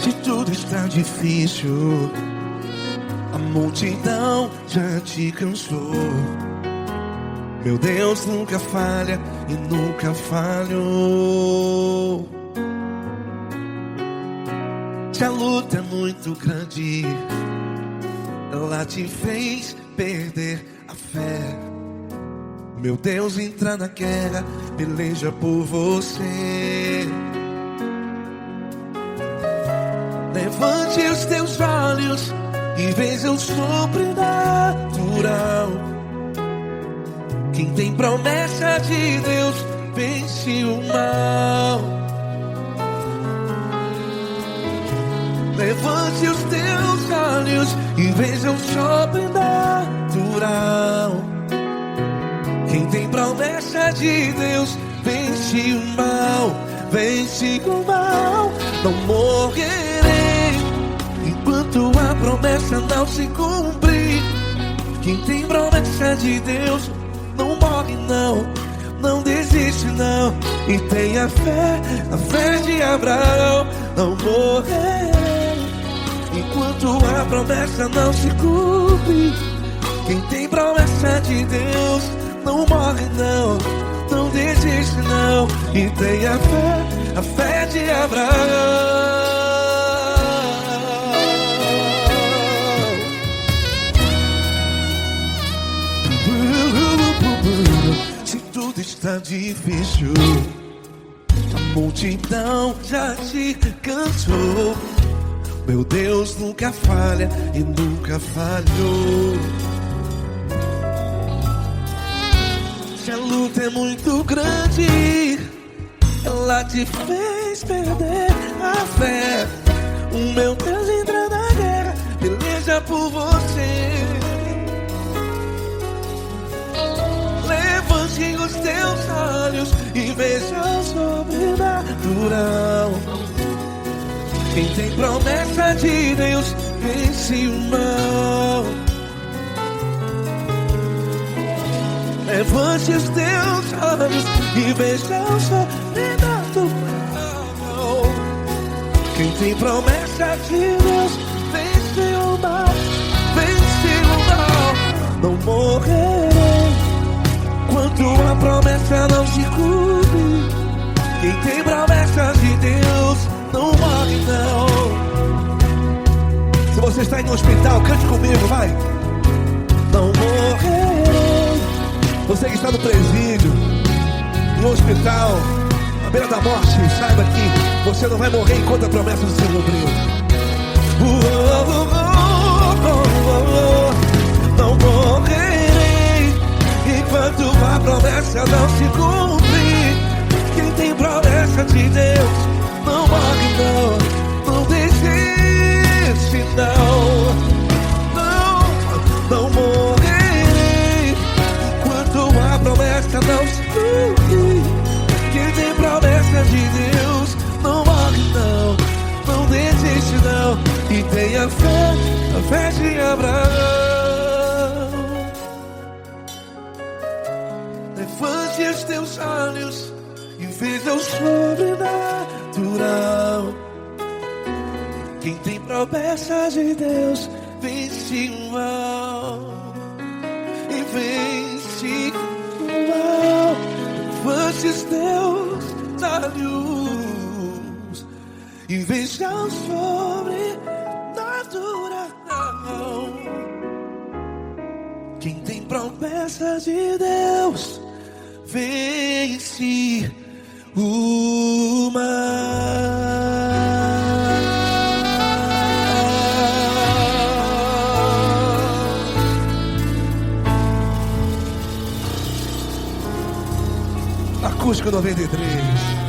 Se tudo está difícil, a multidão já te cansou. Meu Deus nunca falha e nunca falhou. Se a luta é muito grande, ela te fez perder a fé. Meu Deus entra na guerra, peleja por você. Levante os teus olhos e veja o sobrenatural. Quem tem promessa de Deus vence o mal. Levante os teus olhos e veja o sobrenatural. Quem tem promessa de Deus vence o mal. Vence o mal. Não morrerei enquanto a promessa não se cumprir. Quem tem promessa de Deus não morre não, não desiste não. E tenha fé, a fé de Abraão. Não morrerei enquanto a promessa não se cumpre. Quem tem promessa de Deus não morre não, não desiste não. E tenha fé, a fé de Abraão. Se tudo está difícil, a multidão já te cansou. Meu Deus nunca falha e nunca falhou. Se a luta é muito grande, ela te fez perder a fé. O meu Deus entra na guerra, peleja por você. Levante os teus olhos e veja o sobrenatural. Quem tem promessa de Deus vence o mal. Levante os teus olhos e veja o sobrenatural. Quem tem promessa de Deus vence o mal. Vence o mal. Não morrerei enquanto a promessa não se cumpre. Quem tem promessa de Deus não morre não. Se você está aí no hospital, cante comigo, vai. Não morrerei. Você que está no presídio, no hospital, à beira da morte, saiba que você não vai morrer enquanto a promessa não se cumpriu. Não morrerei enquanto a promessa não se cumprir. Quem tem promessa de Deus não morre não, não desiste não. Não morrerei enquanto a promessa não se cumprir. Quem tem promessa de Deus não morre não, não desiste não. E tenha fé, a fé de Abraão. Levante os teus olhos e veja o sobrenatural. Quem tem promessa de Deus vence o mal. E vence o mal. Levante os teus olhos e veja o sobrenatural. Quem tem promessa de Deus vence o mal. Acústico 93.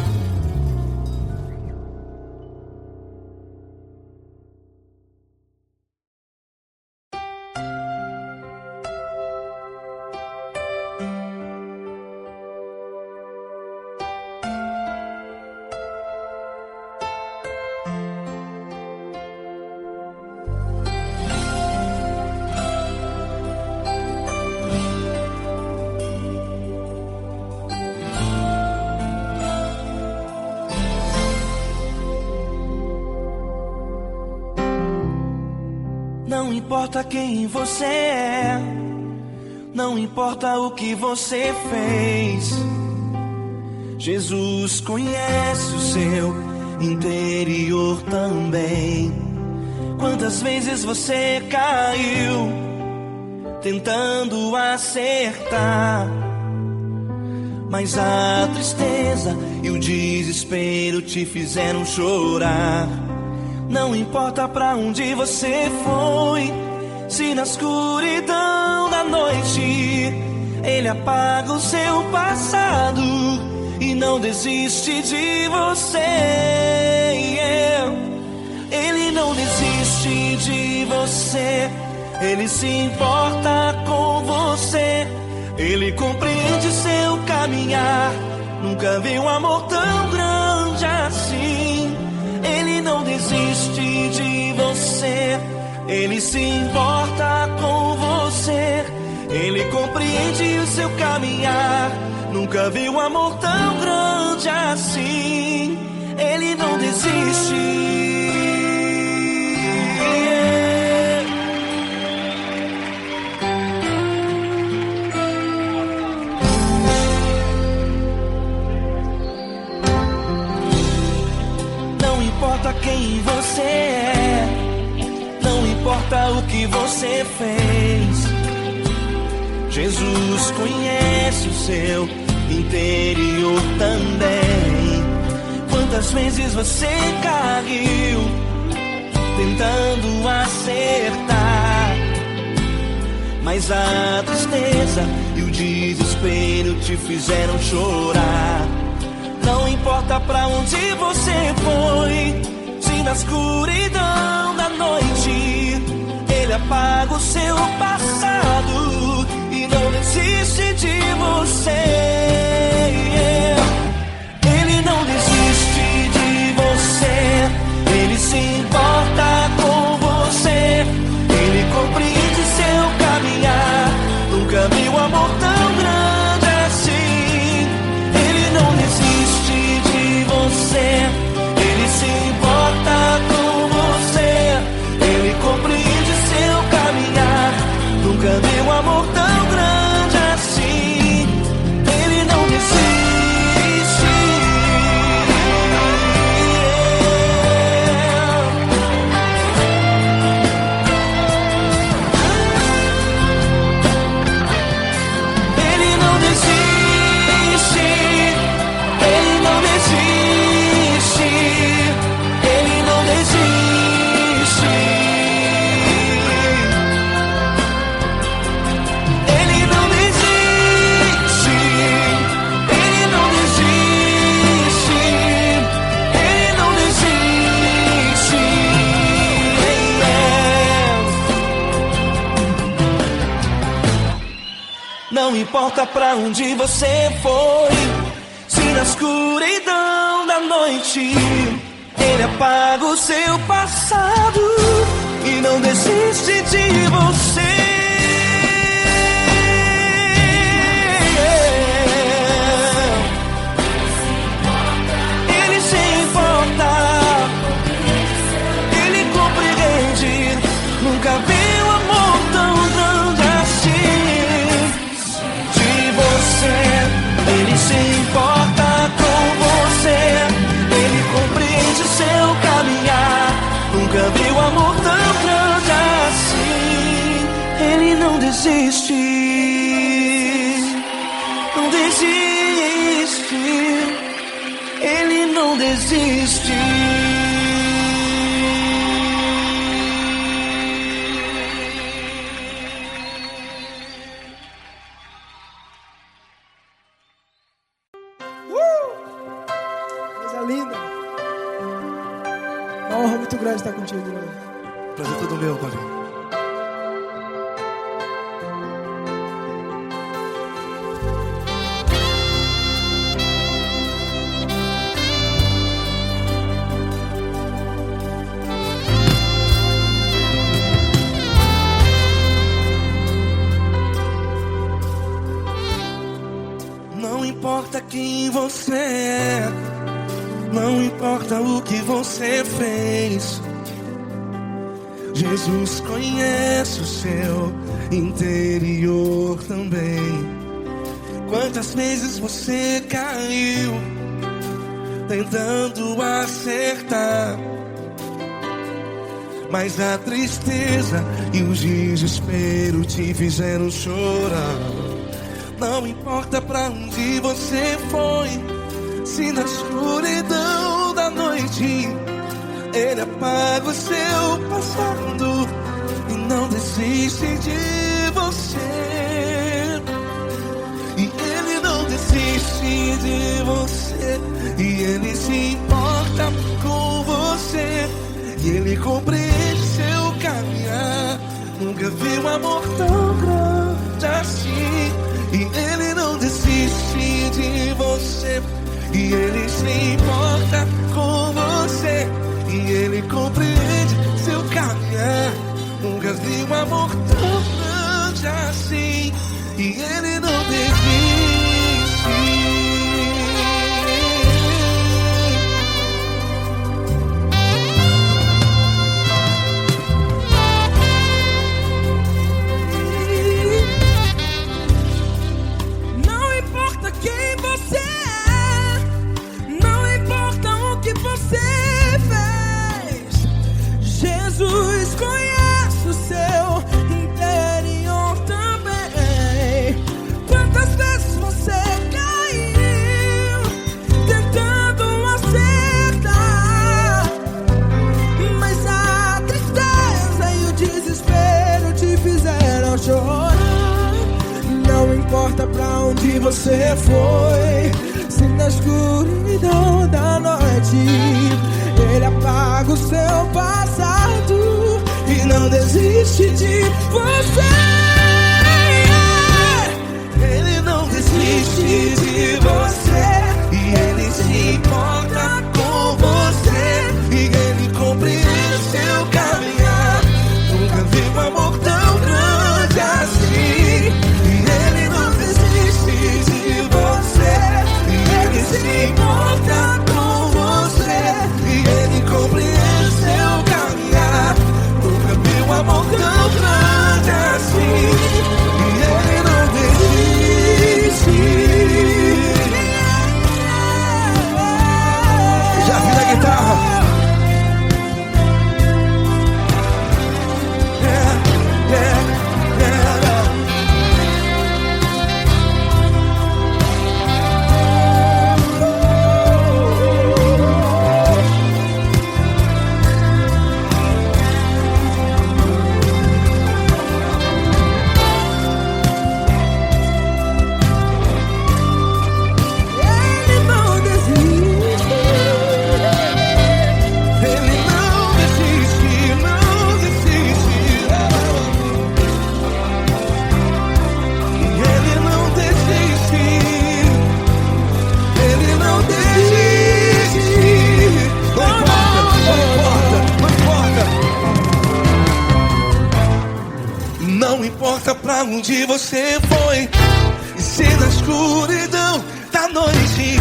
Não importa quem você é, não importa o que você fez, Jesus conhece o seu interior também. Quantas vezes você caiu tentando acertar, mas a tristeza e o desespero te fizeram chorar. Não importa pra onde você foi, se na escuridão da noite Ele apaga o seu passado e não desiste de você. Ele não desiste de você, Ele se importa com você, Ele compreende seu caminhar. Nunca vi um amor tão grande assim. Ele não desiste de você, Ele se importa com você, Ele compreende o seu caminhar. Nunca vi um amor tão grande assim. Ele não desiste. Não importa quem você é, não importa o que você fez, Jesus conhece o seu interior também. Quantas vezes você caiu tentando acertar, mas a tristeza e o desespero te fizeram chorar. Não importa pra onde você foi, se na escuridão da noite Ele apaga o seu passado e não desiste de você. Ele não desiste de você, Ele se importa com você, Ele compreende seu caminhar. Nunca vi um amor tão grande assim. Ele não desiste de você, Ele se importa com você, Ele compreende seu caminhar. Nunca vi um amor tão grande assim. Ele não desiste. Ele não desiste. Ele não desiste. Ele não desiste. Ele não desiste. Ele não desiste. Ele não desiste. Não importa pra onde você foi, se na escuridão da noite Ele apaga o seu passado e não desiste de você. Ele se importa, Ele compreende. Nunca vi um amor tão grande assim. De você, Ele se importa com você, Ele compreende seu caminhar. Nunca vi um amor tão grande assim. Ele não desiste, não desiste. Ele não desiste. Coisa linda. Uma honra muito grande estar contigo, Deus. Prazer todo meu, Paulinho. Não importa quem você é, não importa o que você fez, Jesus conhece o seu interior também. Quantas vezes você caiu tentando acertar, mas a tristeza e o desespero te fizeram chorar. Não importa pra onde você foi, se na escuridão da noite Ele apaga o seu passado e não desiste de você. E Ele não desiste de você, e Ele se importa com você, e Ele compreende seu caminhar. Nunca vi um amor tão grande assim. E Ele não desiste de você, e Ele se importa com você, e Ele compreende seu caminhar. Nunca vi um amor tão grande assim. E Ele não desiste. Não importa quem você é, não importa o que você fez, Jesus conhece o seu interior também. Quantas vezes você caiu tentando acertar, mas a tristeza e o desespero te fizeram chorar. Não importa pra onde você foi, se na escuridão da noite Ele apaga o seu passado e não desiste de você. Ele não desiste de você, e Ele se importa com você, e Ele compreende seu caminhar. Nunca vi um amor tão grande assim. E Ele não desiste de você, e Ele se importa com você, e Ele compreende seu caminhar. Nunca vi um amor tão grande assim. E Ele não desiste. Já vi a guitarra. Não importa pra onde você foi, e se na escuridão da noite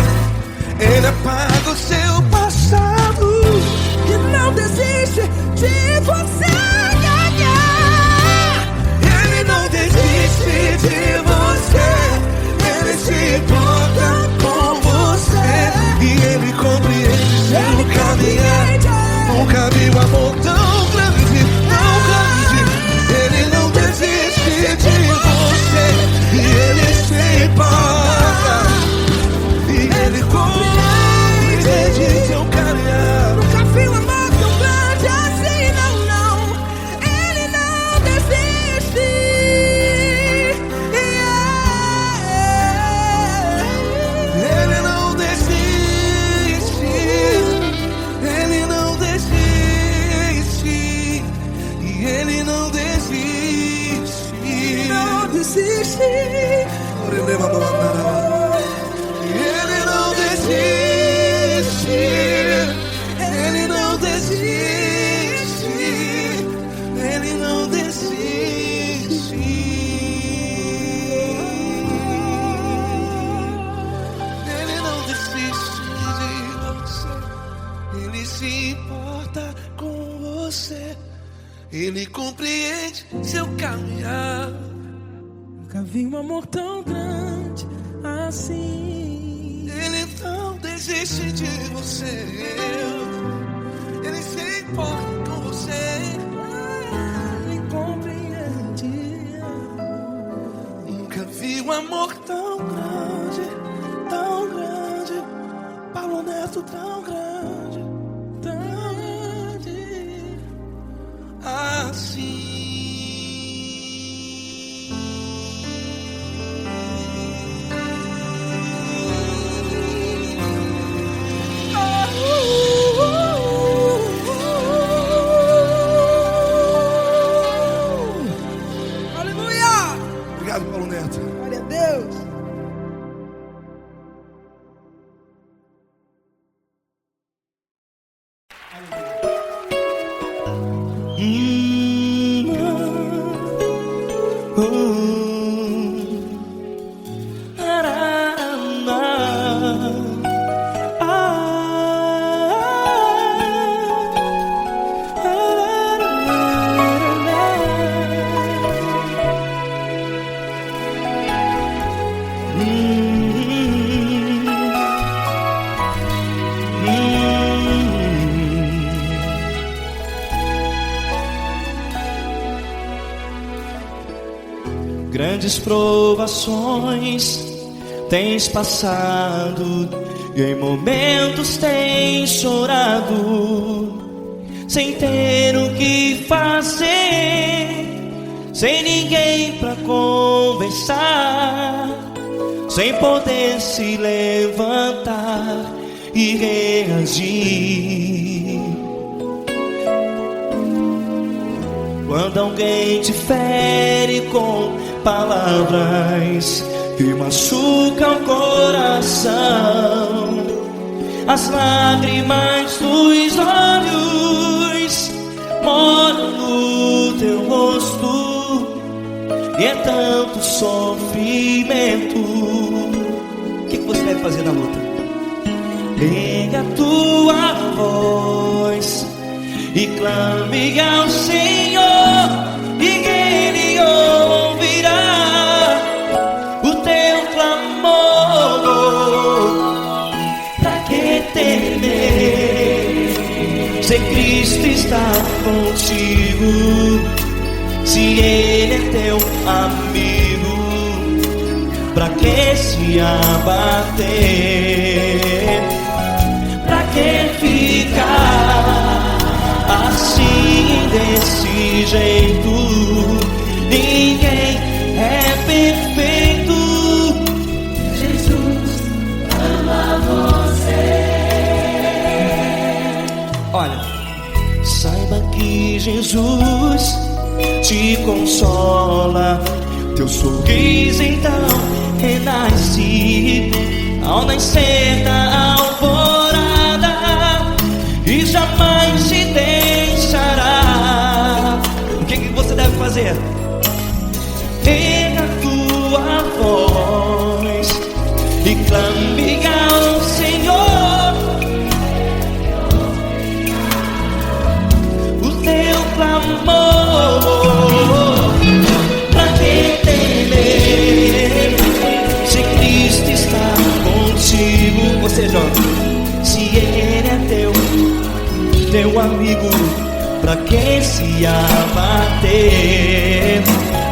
Ele apaga o seu passado E não desiste de você. Ele não desiste de você, Ele se importa com você, e Ele compreende seu caminhar. Nunca vi um amor tão grande, tão grande. Ele não desiste de você, e Ele se importa, e Ele compreende seu caminhar. Nunca vi um amor tão grande assim, não, não. Ele não desiste. Ele não desiste, Ele não desiste, e Ele não desiste. Não desiste. Ele não desiste, Ele não desiste, Ele não desiste. Ele não desiste de você, Ele se importa com você, Ele compreende seu caminhar. Nunca vi um amor tão grande assim. Ele não desiste de você. Ele se importa com você. Ele compreende. Nunca vi um amor tão grande, tão grande. Paulo Neto tão grande, tão grande assim. Obrigado, Paulo Neto. Glória a Deus. Grandes provações tens passado e em momentos tens chorado, sem ter o que fazer, sem ninguém pra conversar, sem poder se levantar e reagir. Quando alguém te fere com palavras que machucam o coração, as lágrimas dos olhos moram no teu rosto, e é tanto sofrimento. O que você deve fazer na luta? Erga a tua voz e clame ao Senhor, e Ele ouvirá o teu clamor. Pra que temer, se Cristo está contigo, se Ele é teu amigo? Pra que se abater? Pra que ficar assim, desse jeito? Ninguém é perfeito. Jesus ama você. Olha, saiba que Jesus te consola, teu sorriso então renasce ao nascer da alvorada, e jamais te deixará. O que você deve fazer? Erga a tua voz e clame ao Senhor, o teu clamor. Pra que temer, se Cristo está contigo? Você joga. Se Ele é teu amigo, pra que se abater?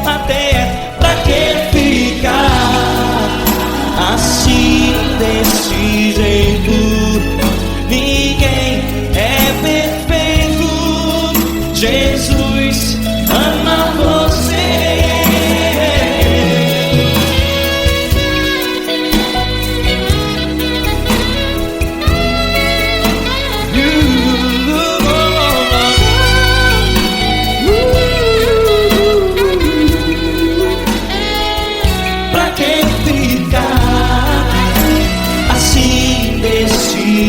Até pra que ficar assim, desse jeito? Ninguém é perfeito. Jesus ama você.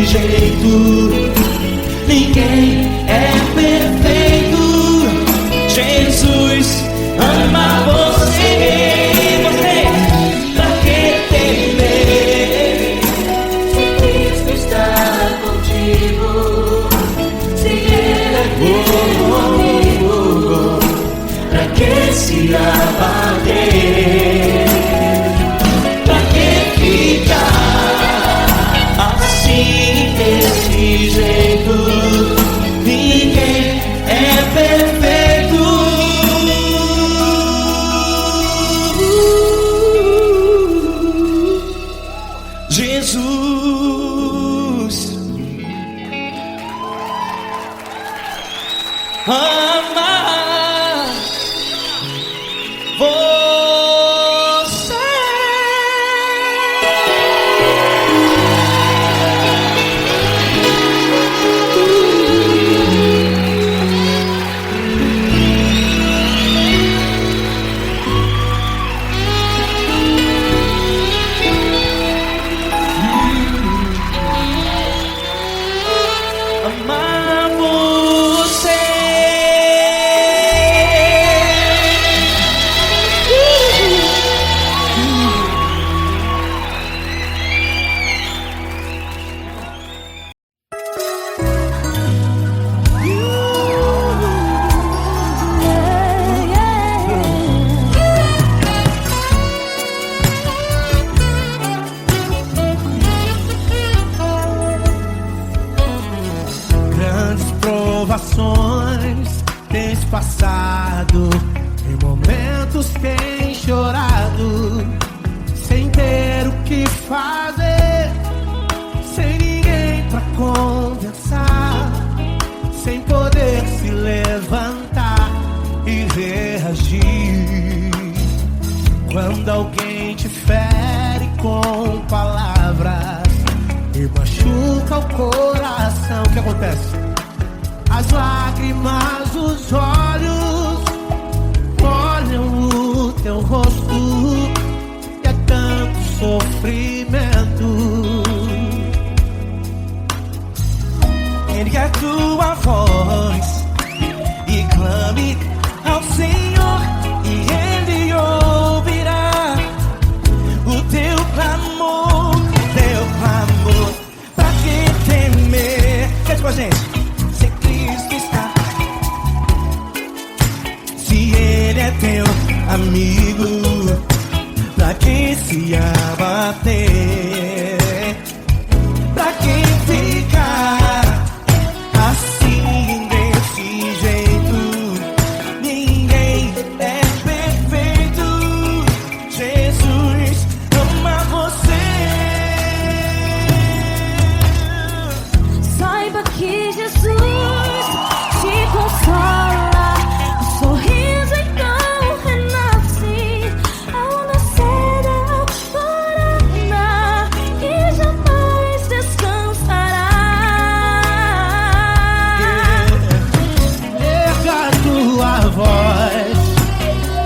Jeito, ninguém é perfeito. amar você. Amar você. Grandes provações tens passado, em momentos tens chorado, sem ter o que fazer, sem ninguém pra conversar, sem poder se levantar e reagir. Quando alguém te fere com palavras e machuca o coração, o que acontece? As lágrimas dos olhos molham o teu rosto e é tanto sofrimento. Ergue a tua voz e clame ao Senhor, e Ele ouvirá o teu clamor, pra que temer? Cante com a gente. Se Cristo está, se Ele é teu amigo, pra que se abater? Pra que ficar assim desse jeito? Ninguém é perfeito. Jesus ama você. Saiba que Jesus te consola, o sorriso então renasce ao nascer da alvorada e jamais descansará. Erga a tua voz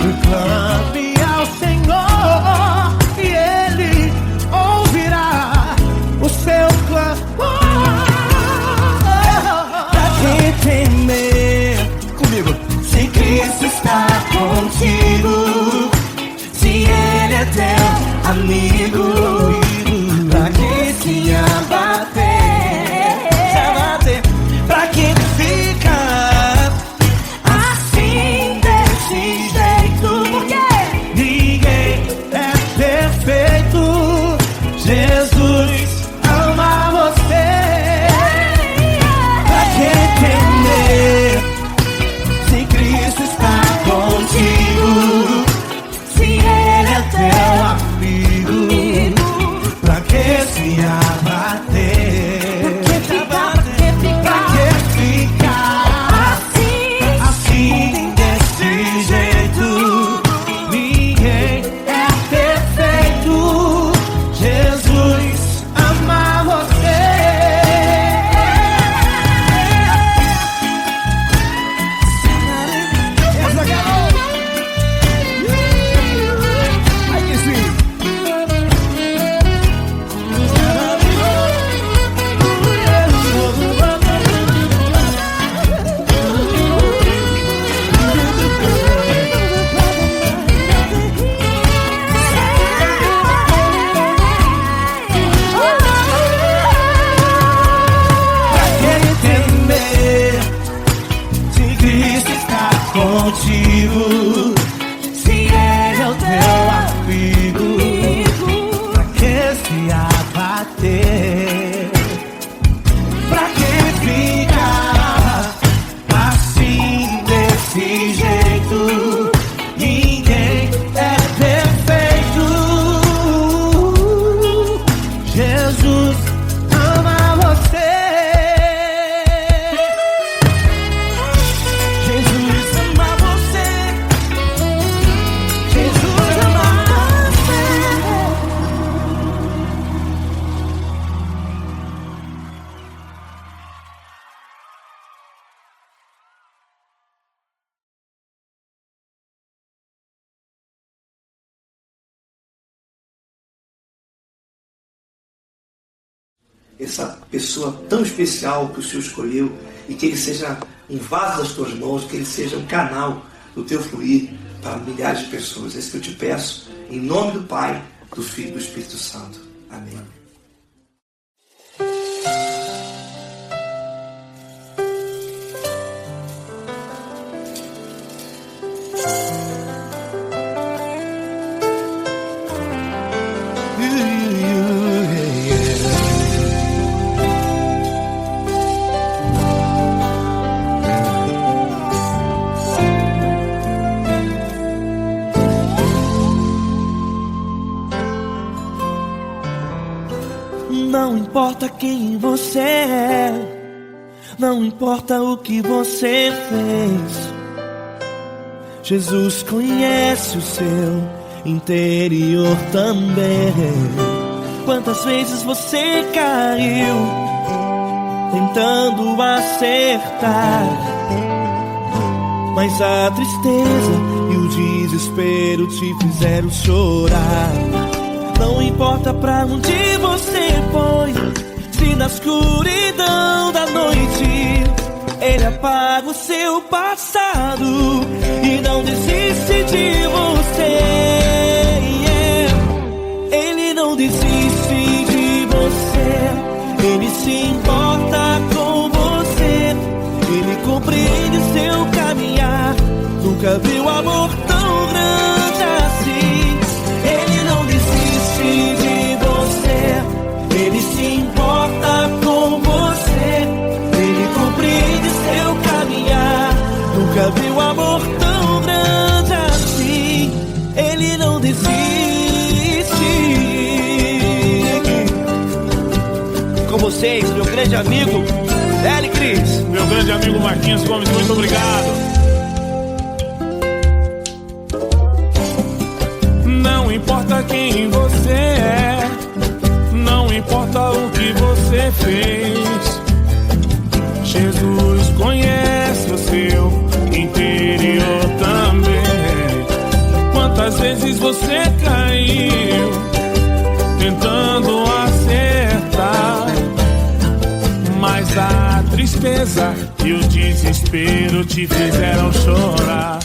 e clame ao Senhor, e Ele ouvirá o seu clamor. Pra que temer? Comigo. Se Cristo está contigo, se Ele é teu amigo, pra que se abater? Pra que ficar assim desse jeito? Porque Ninguém é perfeito. Jesus ama você. pra que temer? Se Cristo está contigo, se Ele é teu Amigo, pra que se abater? Pra que ficar assim desse jeito? Ninguém é perfeito. Jesus ama você. Essa garota. Ai, que sim. Pra que temer? Se Cristo está contigo, se Ele é o teu amigo, pra que se abater? Pra que ficar assim desse jeito? Ninguém é perfeito. Jesus ama você. essa pessoa tão especial que o Senhor escolheu, e que ele seja um vaso das tuas mãos, que ele seja um canal do teu fluir para milhares de pessoas. É isso que eu te peço, em nome do Pai, do Filho e do Espírito Santo. Amém. Não importa quem você é, não importa o que você fez, Jesus conhece o seu interior também. Quantas vezes você caiu tentando acertar, mas a tristeza e o desespero te fizeram chorar. Não importa pra onde você foi, se na escuridão da noite Ele apaga o seu passado e não desiste de você. Ele não desiste de você, Ele se importa com você, Ele compreende seu caminhar. Nunca viu amor tão grande assim. Ele não desiste de você, Ele se importa com você, Ele compreende seu caminhar. Nunca viu amor tão grande assim. Ele não desiste. Com vocês, meu grande amigo L. Cris. Meu grande amigo Marquinhos Gomes, muito obrigado. Não importa quem você é, não importa o que você fez, Jesus conhece o seu interior também. Quantas vezes você caiu tentando acertar, mas a tristeza e o desespero te fizeram chorar.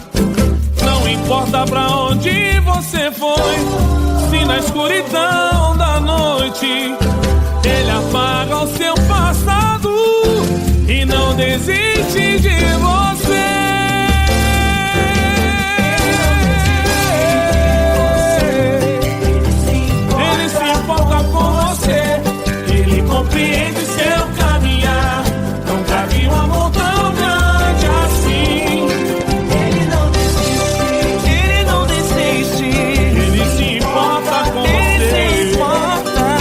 Não importa pra onde você foi, se na escuridão da noite Ele apaga o seu passado e não desiste de você. Ele se importa com você, Ele compreende seu caminhar. Nunca vi um amor tão grande assim. Ele não desiste, Ele não desiste. Ele se importa com você,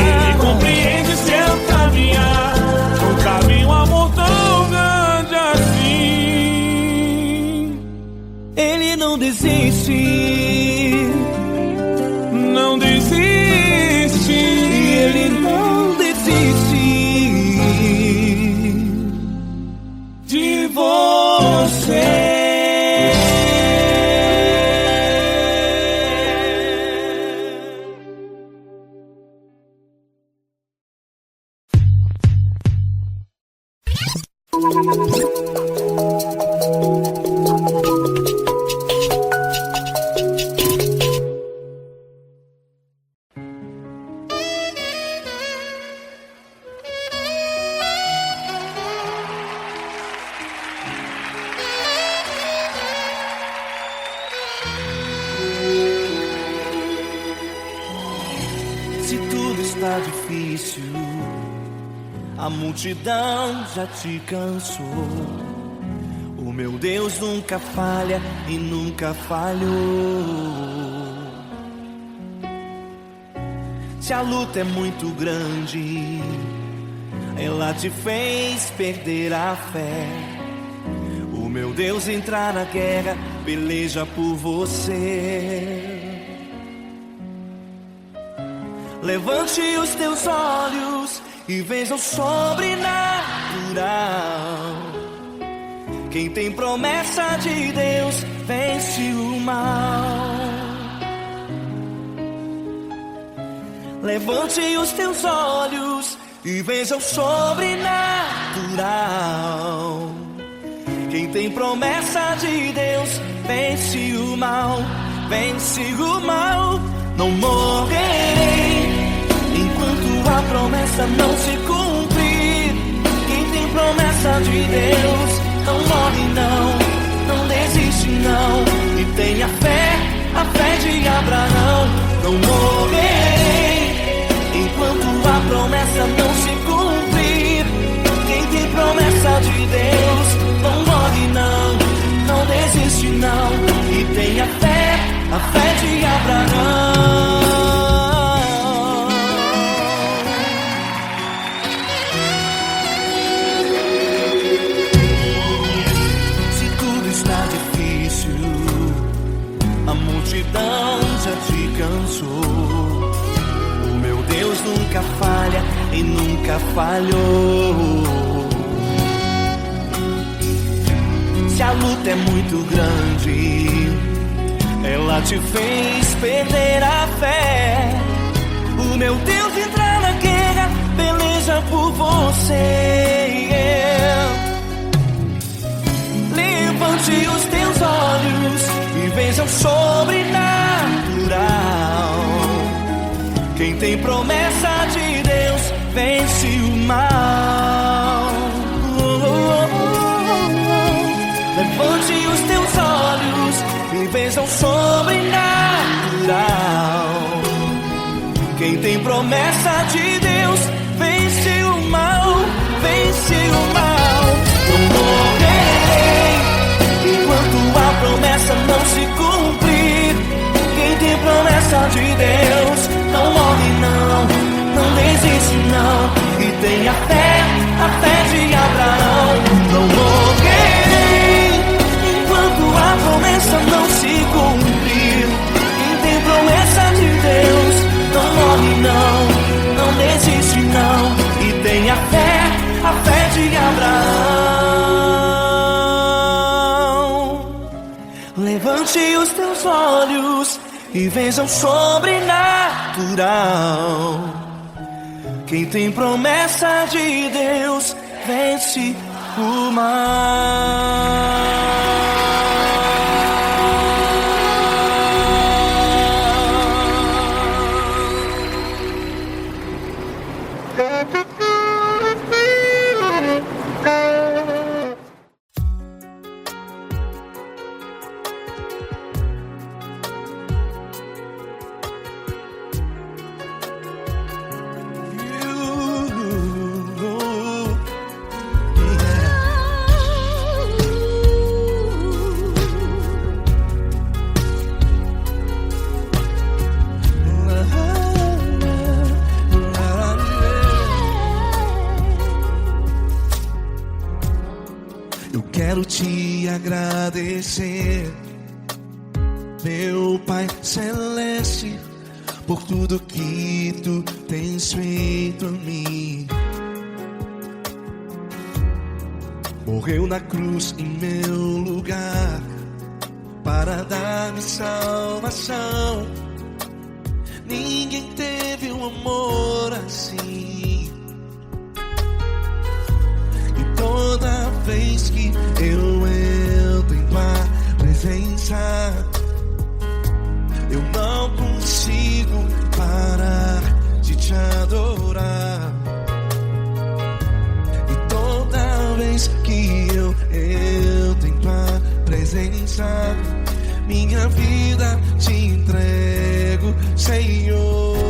Ele compreende seu caminhar. Nunca vi um amor tão grande assim. Ele não desiste, não desiste. Ele não desiste de você. Se tudo está difícil, a multidão já te cansou. O meu Deus nunca falha e nunca falhou. Se a luta é muito grande, ela te fez perder a fé. O meu Deus entrar na guerra, peleja por você. Levante os teus olhos e veja o sobrenatural. Quem tem promessa de Deus vence o mal. Levante os teus olhos e vence o sobrenatural. Quem tem promessa de Deus vence o mal, vence o mal. Não morrerei enquanto a promessa não se cumprir. Quem tem promessa de Deus não morre não, não desiste não. E tenha fé, a fé de Abraão. Não morrerei enquanto a promessa não se cumprir. Quem tem promessa de Deus não morre não, não desiste não. E tenha fé, a fé de Abraão. Se tudo está difícil, a multidão já te cansou. O meu Deus nunca falha e nunca falhou. Se a luta é muito grande, ela te fez perder a fé. O meu Deus entra na guerra, peleja por você. Levante os teus olhos e veja o sobrenatural. Quem tem promessa de Deus vence o mal. Levante os teus olhos e veja o sobrenatural. Quem tem promessa de Deus vence o mal, vence o mal. Não morrerei enquanto a promessa não se cumprir. Quem tem promessa de Deus não morre não, não desiste não. E tenha fé, a fé de Abraão. Não morrerei enquanto a promessa não se cumprir. Quem tem promessa de Deus não morre não, não desiste não. E tenha fé, a fé de Abraão. Levante os teus olhos e veja o sobrenatural. Quem tem promessa de Deus vence o mal. Quero te agradecer, meu Pai Celeste, por tudo que tu tens feito a mim. Morreu na cruz em meu lugar para dar-me salvação. Ninguém teve um amor assim. E toda vez que eu entro em tua presença, eu não consigo parar de te adorar. E toda vez que eu entro em tua presença, minha vida te entrego, Senhor.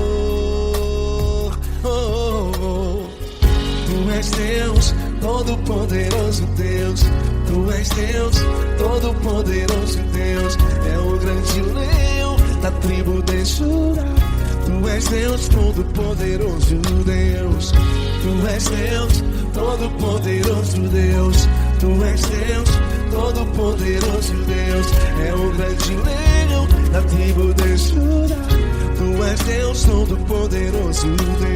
Tu és Deus, Todo-Poderoso Deus. Tu és Deus, Todo-Poderoso Deus. É o grande leão da tribo de Judá. Tu és Deus, Todo-Poderoso Deus. Tu és Deus, Todo-Poderoso Deus. Tu és Deus, Todo-Poderoso Deus. É o grande leão da tribo de Judá. Tu és Deus, Todo-Poderoso Deus.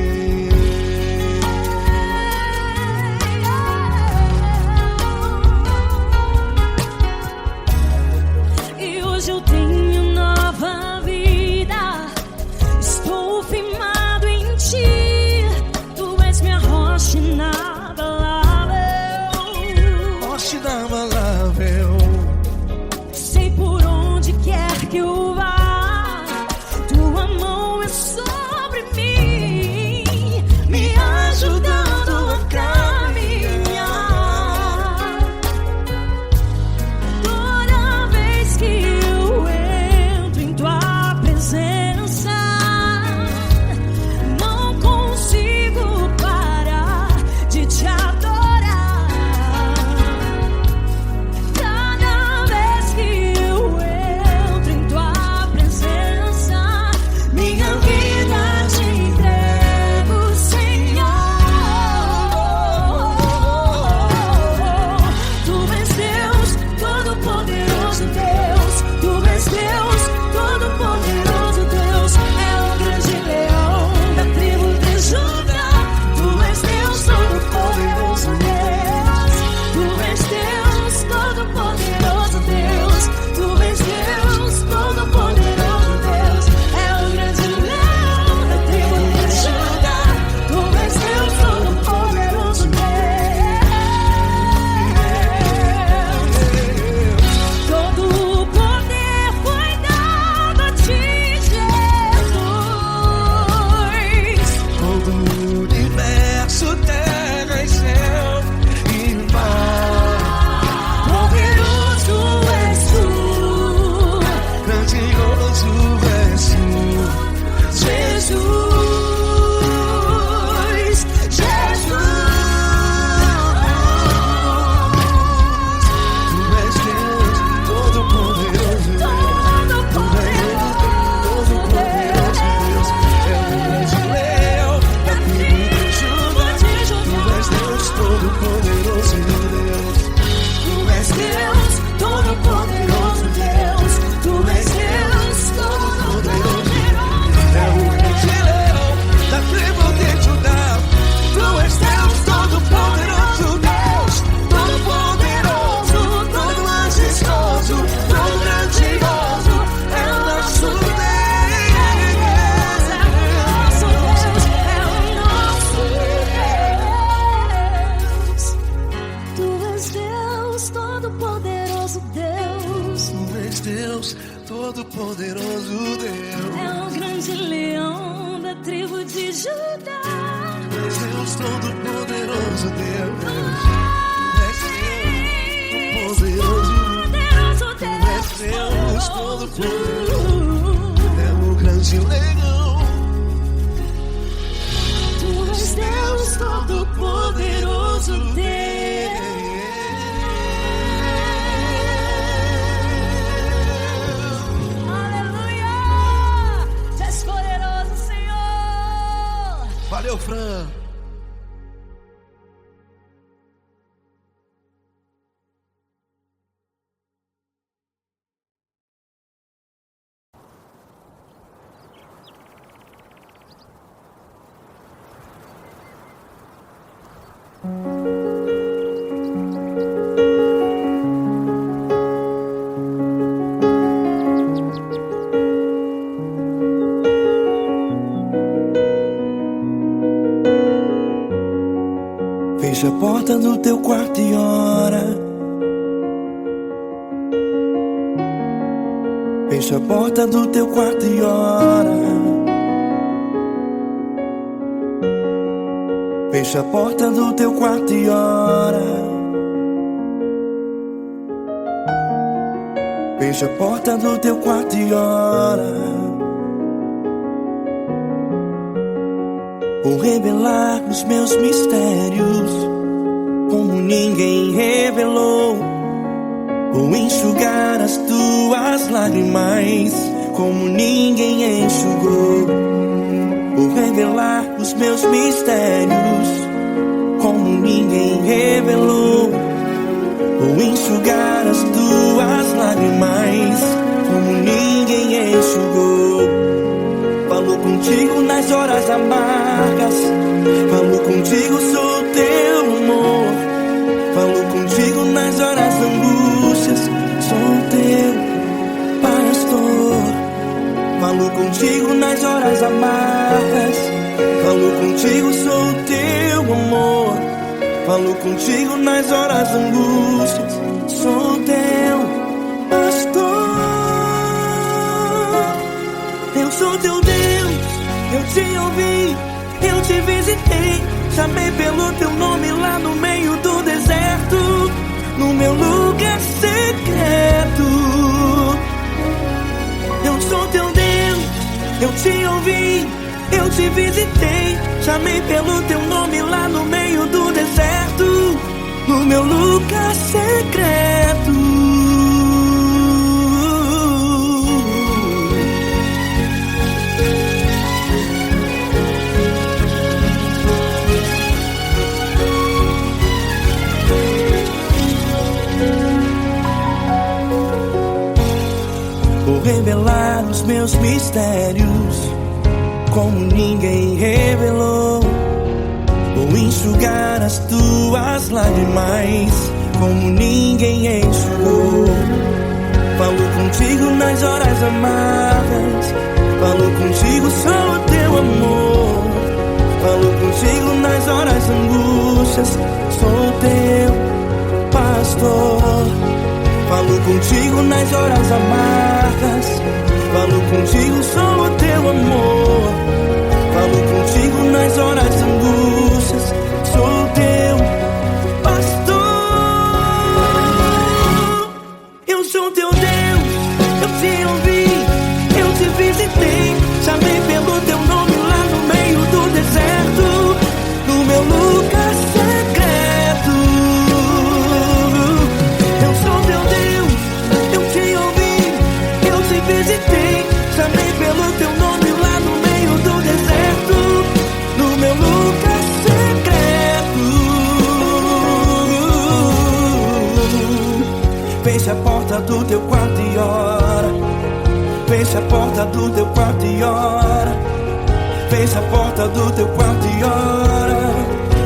Eu tenho nova vida, estou firmado em ti. Tu és minha poderoso Deus. Tu és Deus, todo-poderoso Deus. É o grande leão da tribo de Judá. Tu és Deus, todo-poderoso Deus. Tu és Deus, todo-poderoso. Tu és Deus, todo-poderoso. É o grande leão. Tu és Deus todo-poderoso Deus. Aleluia! Tu és poderoso, Senhor. Valeu, Fran. Fecha a porta do teu quarto e ora. Fecha a porta do teu quarto e ora. Fecha a porta do teu quarto e ora. Fecha a porta do teu quarto e ora. Vou revelar os meus mistérios como ninguém revelou. Vou enxugar as tuas lágrimas como ninguém enxugou. Vou revelar os meus mistérios como ninguém revelou. Vou enxugar as tuas lágrimas como ninguém enxugou. Falo contigo nas horas amargas. Falo contigo, sou teu amor. Falo contigo nas horas angústias. Sou teu pastor. Falo contigo nas horas amargas. Falo contigo, sou teu amor. Falo contigo nas horas angústias. Sou teu pastor. Eu sou teu Deus, eu te ouvi, eu te visitei. Chamei pelo teu nome lá no meio do deserto, no meu lugar secreto. Eu sou teu Deus, eu te ouvi, eu te visitei. Chamei pelo teu nome lá no meio do deserto, no meu lugar secreto. Vou revelar os meus mistérios como ninguém revelou. Vou enxugar as tuas lágrimas como ninguém enxugou. Falo contigo nas horas amargas. Falo contigo, sou teu amor. Falo contigo nas horas angústias. Sou teu pastor. Falo contigo nas horas amargas. Falo contigo, sou o teu amor. Falo contigo nas horas angústias. Sou teu pastor. Eu sou teu Deus, eu te ouvi, eu te visitei. Chamei pelo teu nome lá no meio do deserto, no meu lugar secreto. Eu sou teu Deus, eu te ouvi, eu te visitei. Chamei pelo teu nome lá no meio do deserto, no meu lugar secreto. Fecha a porta do teu quarto e ora. Fecha a porta do teu quarto e ora. Fecha a porta do teu quarto e ora.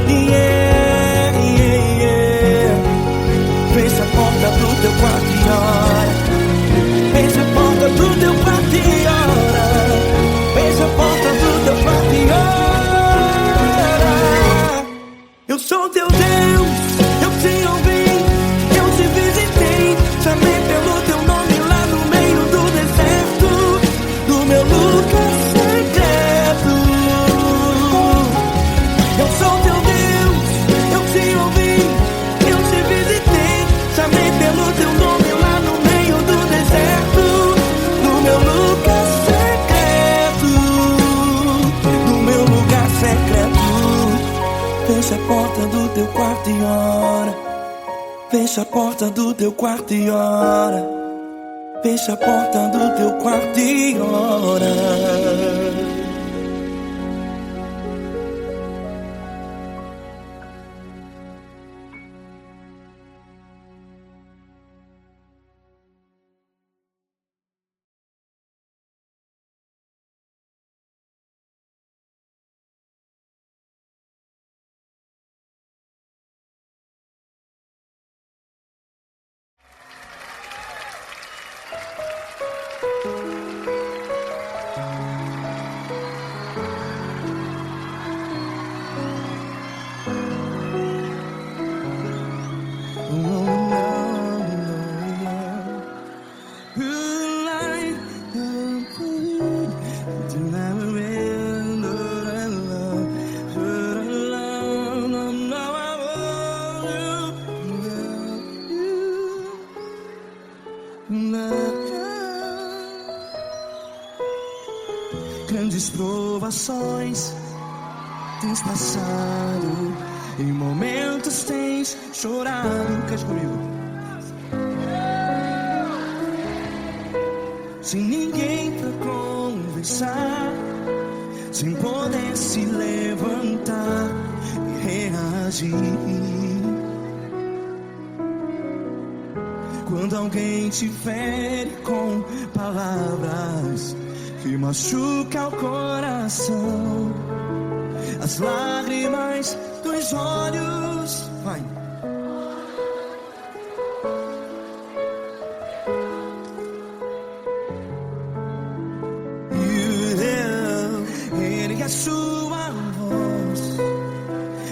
Yeah, yeah, yeah. Fecha a porta do teu quarto e ora. Fecha a porta do teu quarto e ora. Fecha a porta do teu quarto e ora. Eu sou teu Deus, eu te ouvi, eu te visitei. Fecha a porta do teu quarto e ora. Fecha a porta do teu quarto e ora. Grandes provações tens passado, em momentos tens chorado. Cante comigo. Sem ninguém pra conversar, sem poder se levantar e reagir. Quando alguém te fere com palavras que machuca o coração, as lágrimas dos olhos, vai. Ergue a sua voz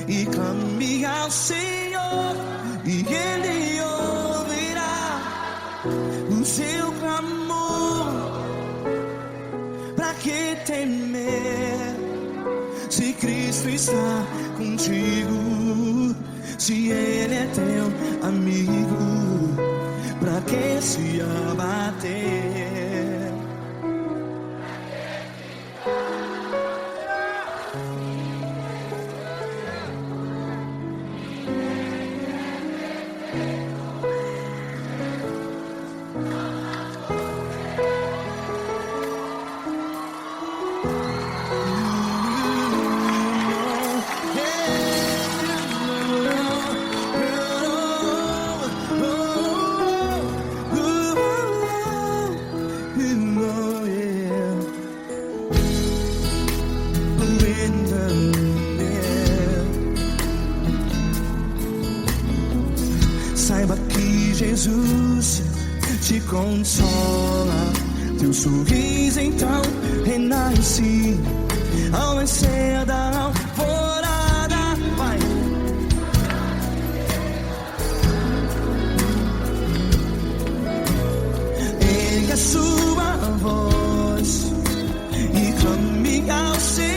e clame ao Senhor, e Ele ouvirá o seu clamor. Pra que temer, se Cristo está contigo? Se Ele é teu amigo, pra que se abater? Saiba que Jesus te consola, teu sorriso então renasce ao nascer da alvorada. Vai. Ergue a sua voz e clame ao Senhor.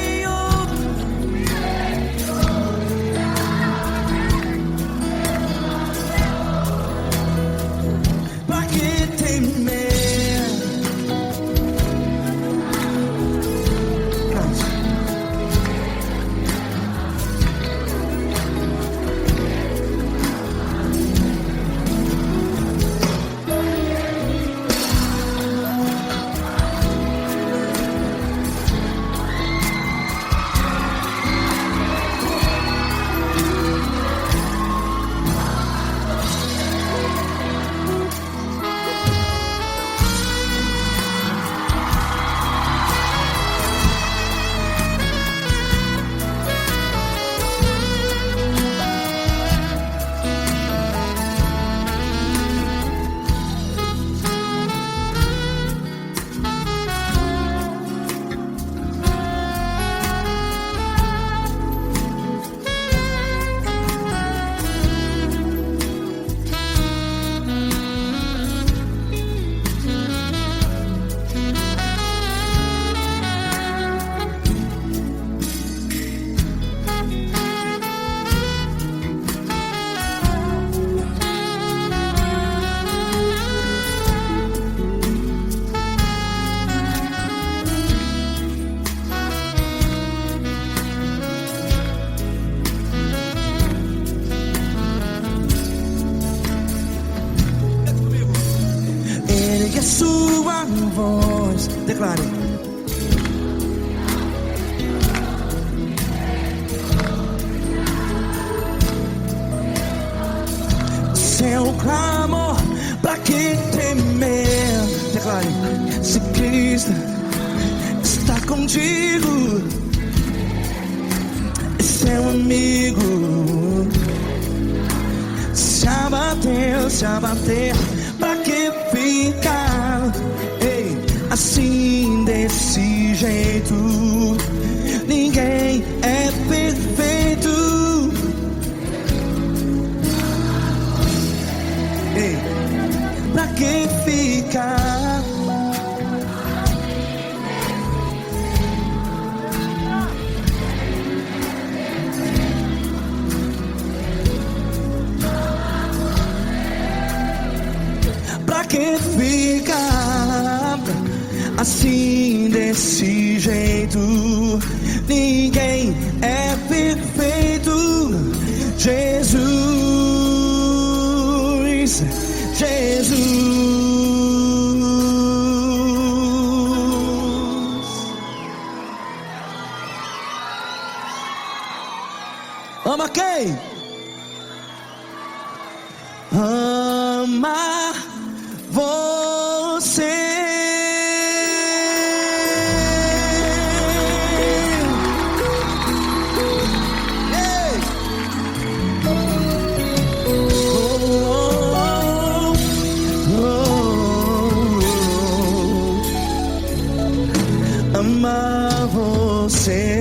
que a sua voz. Declare. Seu clamor, pra que temer? Declare. Se Cristo está contigo, é seu amigo. Se abater, pra que ficar? Ei, assim desse jeito, ninguém é perfeito. Ei, pra que ficar? Pra que ficar assim desse jeito? Ninguém é perfeito. Jesus, Jesus. Ama quem? Ama você. Ei. Amar você.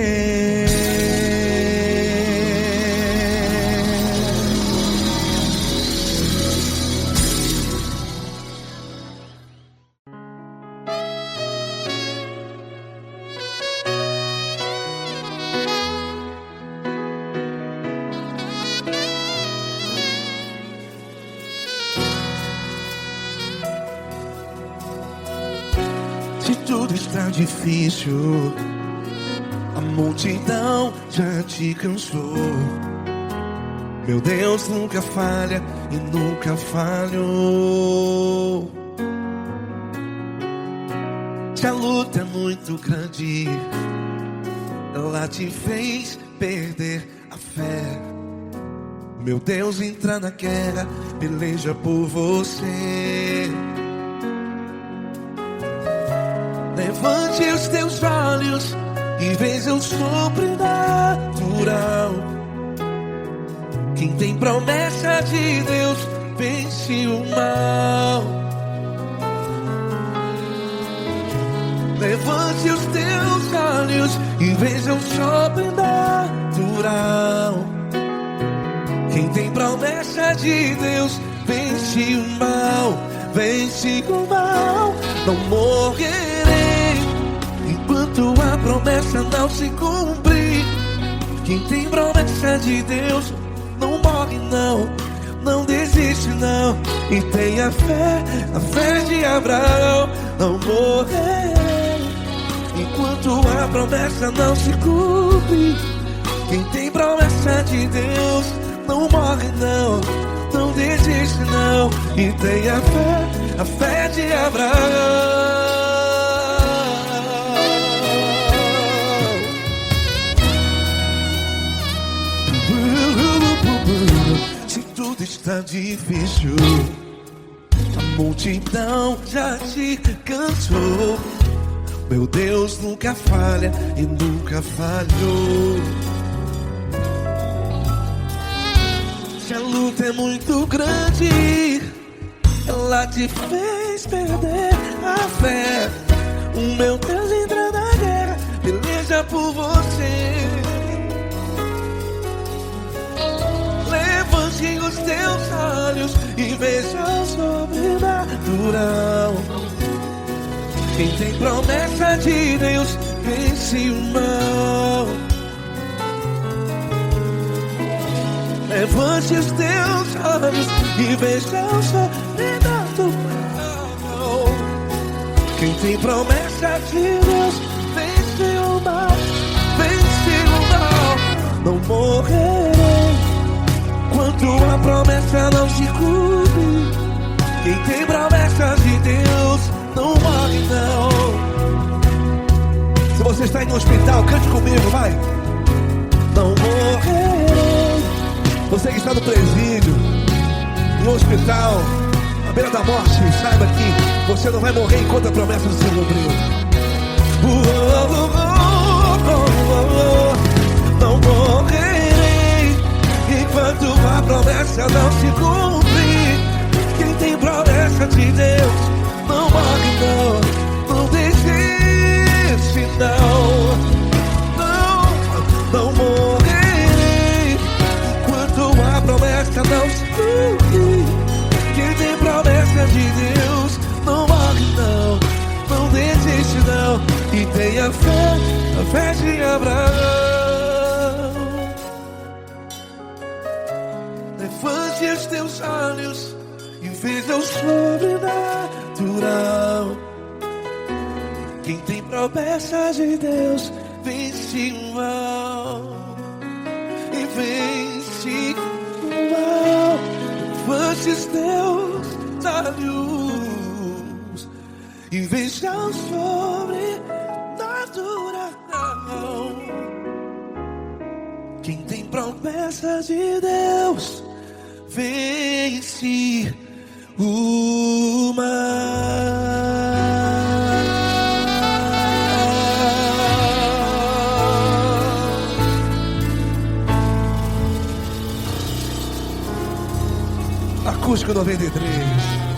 Se tudo está difícil, a multidão já te cansou. Meu Deus nunca falha e nunca falhou. Se a luta é muito grande, ela te fez perder a fé. Meu Deus entra na guerra, peleja por você. Levante os teus olhos e veja o sobrenatural. Quem tem promessa de Deus vence o mal. Levante os teus olhos e veja o sobrenatural. Quem tem promessa de Deus vence o mal. Vence o mal. Não morrerei enquanto a promessa não se cumprir. Quem tem promessa de Deus não morre não, não desiste não. E tenha fé, a fé de Abraão. Não morrerei enquanto a promessa não se cumpre. Quem tem promessa de Deus não morre não, não desiste não. E tenha fé, a fé de Abraão. Se tudo está difícil, a multidão já te cansou. Meu Deus nunca falha e nunca falhou. Se a luta é muito grande, ela te fez perder a fé. O meu Deus entra na guerra, peleja por você. Levante os teus olhos e veja o sobrenatural. Quem tem promessa de Deus vence o mal. Levante os teus olhos e veja o sobrenatural. Quem tem promessa de Deus vence o mal. Vence o mal. Não morrerei enquanto a promessa não se cumpre. Quem tem promessa de Deus está em um hospital, cante comigo, vai. Não morrerei. Você que está no presídio, em um hospital, à beira da morte, saiba que você não vai morrer enquanto a promessa não se cumpriu. Não morrerei enquanto a promessa não se cumprir. Quem tem promessa de Deus não morre não, não desiste não morrerei enquanto a promessa não se cumprir. Quem tem promessa de Deus não morre não desiste não. E tenha fé, a fé de Abraão. Levante os teus olhos e veja o sobrenatural. Quem tem promessa de Deus vence o mal e vence o mal. Levante os teus olhos e veja o sobrenatural. Quem tem promessa de Deus vence o mal. Acústico 93.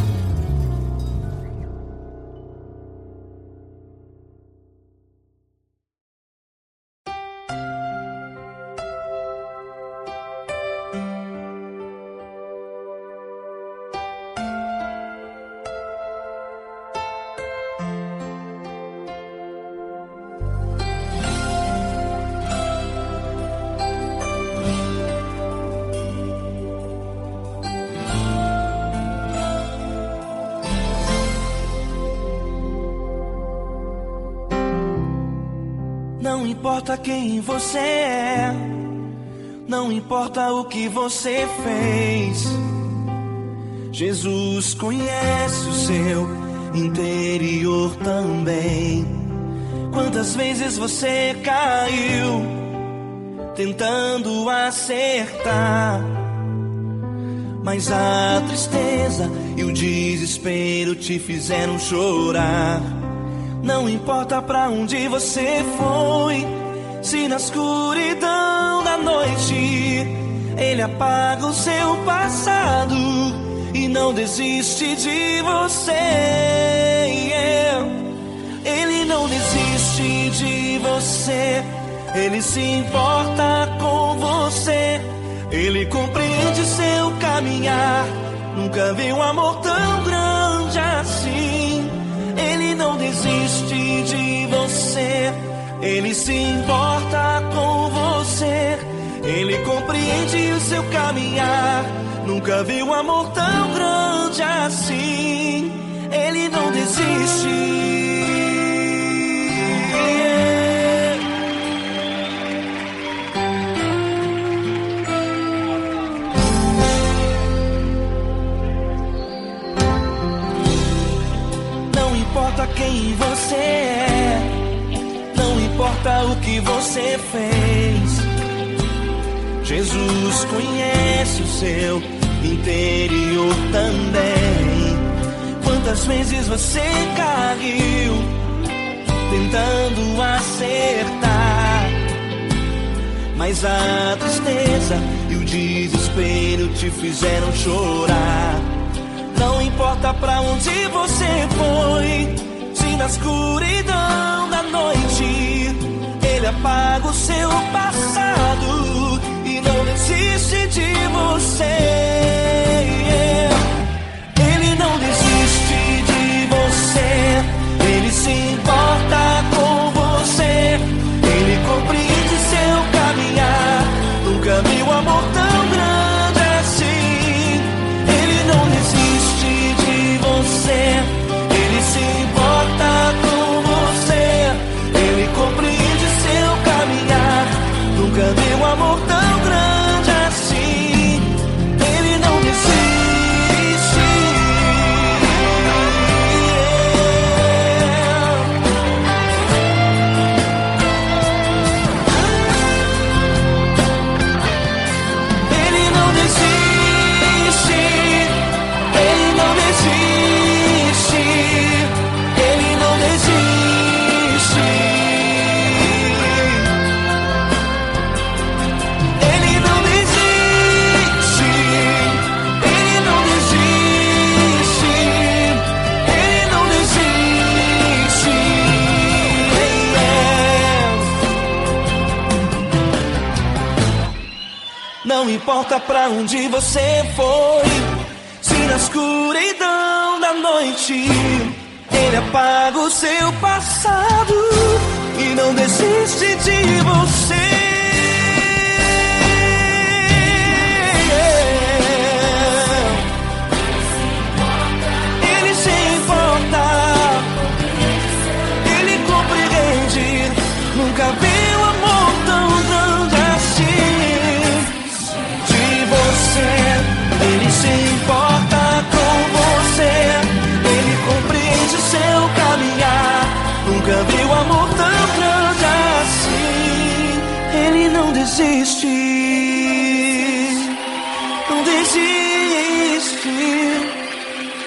Não importa quem você é, não importa o que você fez, Jesus conhece o seu interior também. Quantas vezes você caiu tentando acertar, mas a tristeza e o desespero te fizeram chorar. Não importa pra onde você foi, se na escuridão da noite Ele apaga o seu passado e não desiste de você. Ele não desiste de você, Ele se importa com você, Ele compreende seu caminhar. Nunca vi um amor tão grande assim. Ele não desiste de você, Ele se importa com você, Ele compreende o seu caminhar. Nunca vi um amor tão grande assim. Ele não desiste. Não importa quem você é, não importa o que você fez, Jesus conhece o seu interior também. Quantas vezes você caiu tentando acertar, mas a tristeza e o desespero te fizeram chorar. Não importa pra onde você foi, se na escuridão da noite Ele apaga o seu passado e não desiste de você. Ele não desiste de você, Ele se importa com você, Ele compreende seu caminhar. Nunca vi um amor tão grande assim. Ele não desiste de você, Ele se importa com você, Ele compreende seu caminhar. Nunca vi um amor tão grande assim. Ele não desiste. importa pra onde você foi. Se na escuridão da noite Ele apaga o seu passado e não desiste de você. Ele se importa, Ele compreende. Nunca vi um amor tão grande assim de você. Ele se importa com você, Ele compreende o seu caminhar. Nunca vi um amor tão grande assim. Ele não desiste, não desiste.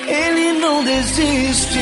Ele não desiste.